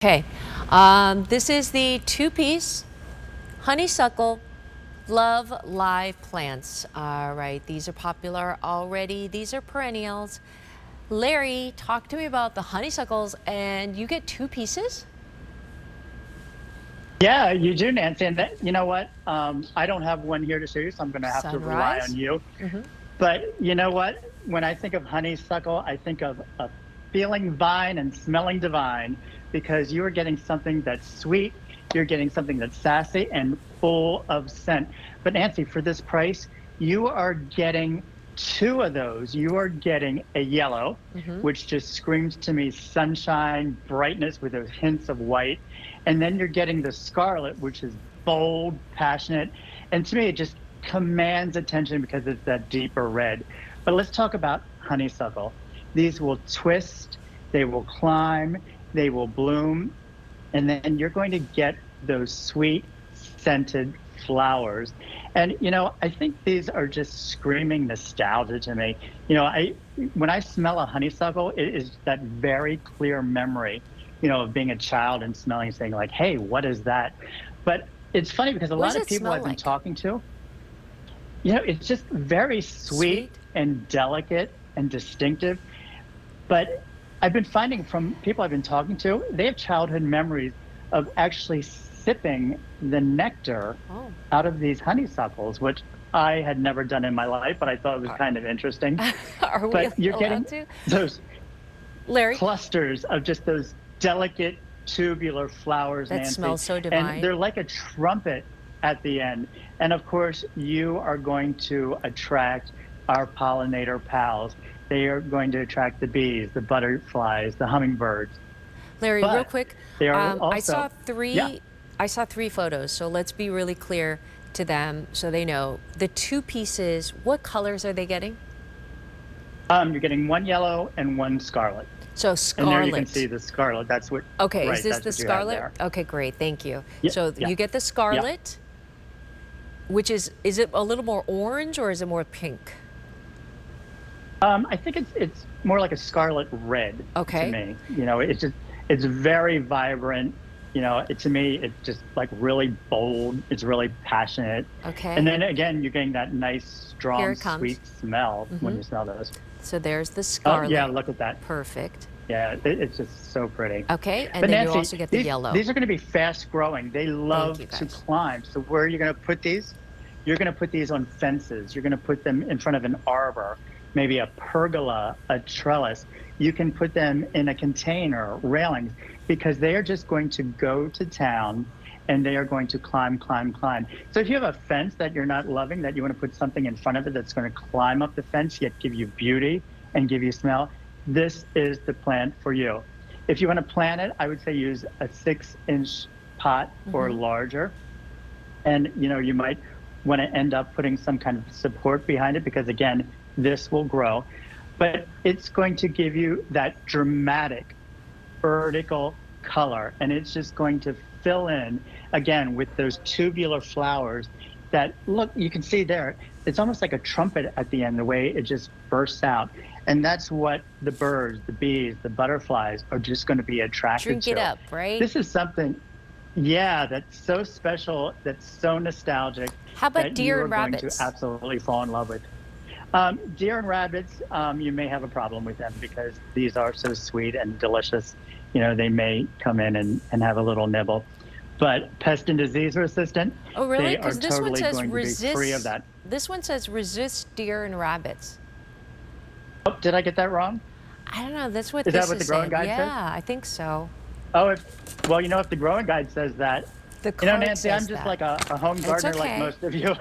Okay, this is the two-piece honeysuckle love live plants. All right, these are popular already. These are perennials. Larry, talk to me about the honeysuckles, and you get two pieces? Yeah, you do, Nancy. And you know what? I don't have one here to show you, so I'm going to have to rely on Sunrise? you. Mm-hmm. But you know what? When I think of honeysuckle, I think of a feeling vine and smelling divine because you are getting something that's sweet, you're getting something that's sassy and full of scent. But Nancy, for this price, you are getting two of those. You are getting a yellow, Mm-hmm. which just screams to me sunshine, brightness with those hints of white. And then you're getting the scarlet, which is bold, passionate. And to me, it just commands attention because it's that deeper red. But let's talk about honeysuckle. These will twist, they will climb, they will bloom, and then you're going to get those sweet, scented flowers. And I think these are just screaming nostalgia to me. When I smell a honeysuckle, it is that very clear memory, of being a child and smelling, saying like, "Hey, what is that?" But it's funny because a What does lot of it people smell I've been like? talking to, it's just very sweet Sweet? and delicate and distinctive. But I've been finding from people I've been talking to, they have childhood memories of actually sipping the nectar Oh. out of these honeysuckles, which I had never done in my life, but I thought it was Are, kind of interesting. are we But you're getting allowed to? those Larry, clusters of just those delicate tubular flowers, that Nancy, smells so and divine. they're like a trumpet at the end. And of course, you are going to attract our pollinator pals. They are going to attract the bees, the butterflies, the hummingbirds. Larry, real But quick, they are I saw also, yeah, three. I saw three photos, so let's be really clear to them so they know. The two pieces, what colors are they getting? you're getting one yellow and one scarlet. So And there you can see scarlet. the scarlet. Okay, is Right, this that's the what you have scarlet? there. Okay, great, thank you. Yeah, So yeah, you get the yeah. scarlet, which is it a little more orange or is it more pink? I think it's more like a scarlet red to Okay, me. It's very vibrant. To me it's just like really bold. It's really passionate. And okay, then again, you're getting that nice, here strong, it comes. sweet smell when Hmm. you smell those. So there's the Oh yeah, scarlet. look at that. Perfect. Yeah, it's just so pretty. Okay, and But then you Nancy, also get the these yellow. these are going to be fast growing. They Thank love you to guys. climb. So where are you going to put these? You're going to put these on fences. You're going to put them in front of an arbor, maybe a pergola, a trellis. You can put them in a container, railings, because they are just going to go to town and they are going to climb, climb, climb. So if you have a fence that you're not loving, that you want to put something in front of it that's going to climb up the fence, yet give you beauty and give you smell, this is the plant for you. If you want to plant it, I would say use a 6-inch pot or Hmm. larger. And you might want to end up putting some kind of support behind it because again, this will grow. But it's going to give you that dramatic vertical color, and it's just going to fill in again with those tubular flowers that look, you can see there, it's almost like a trumpet at the end, the way it just bursts out. And that's what the birds, the bees, the butterflies are just going to be attracted Drink it to. up, right? This is something, yeah, that's so special, that's so nostalgic, How about that you deer are and going to rabbits? absolutely fall in love with. Deer and rabbits, you may have a problem with them because these are so sweet and delicious. They may come in and have a little nibble. But pest and disease resistant, Oh, really? they are Because this one totally says going to be free of resist. that. This one says resist deer and rabbits. Oh, did I get that wrong? I don't know. That's what Is that this what is the growing saying. guide says? Yeah, I think so. Oh, well, if the growing guide says that, The card Nancy, I'm says just that. like a home It's gardener like okay. most of you.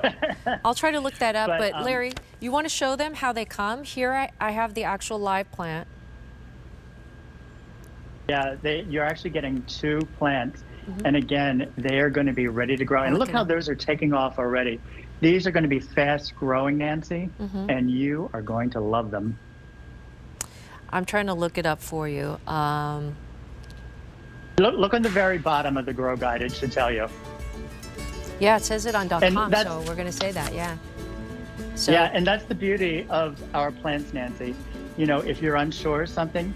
I'll try to look that up. But But Larry, you want to show them how they come? Here I have the actual live plant. yeah, you're actually getting two plants. Hmm. And again, they are going to be ready to grow. Oh, And look look at how them. those are taking off already. These are going to be fast growing, Nancy, Hmm. and you are going to love them. I'm trying to look it up for you. Look on the very bottom of the grow guide. It should tell you. Yeah, it says it on And .com, that's, so we're going to say that. Yeah. yeah, So, and that's the beauty of our plants, Nancy. If you're unsure of something,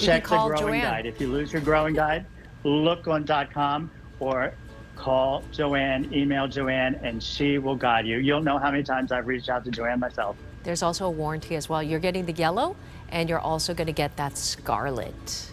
You can Check the call growing Joanne. guide. If you lose your growing guide, look on .com or call Joanne, email Joanne, and she will guide you. You'll know how many times I've reached out to Joanne myself. There's also a warranty as well. You're getting the yellow, and you're also going to get that scarlet.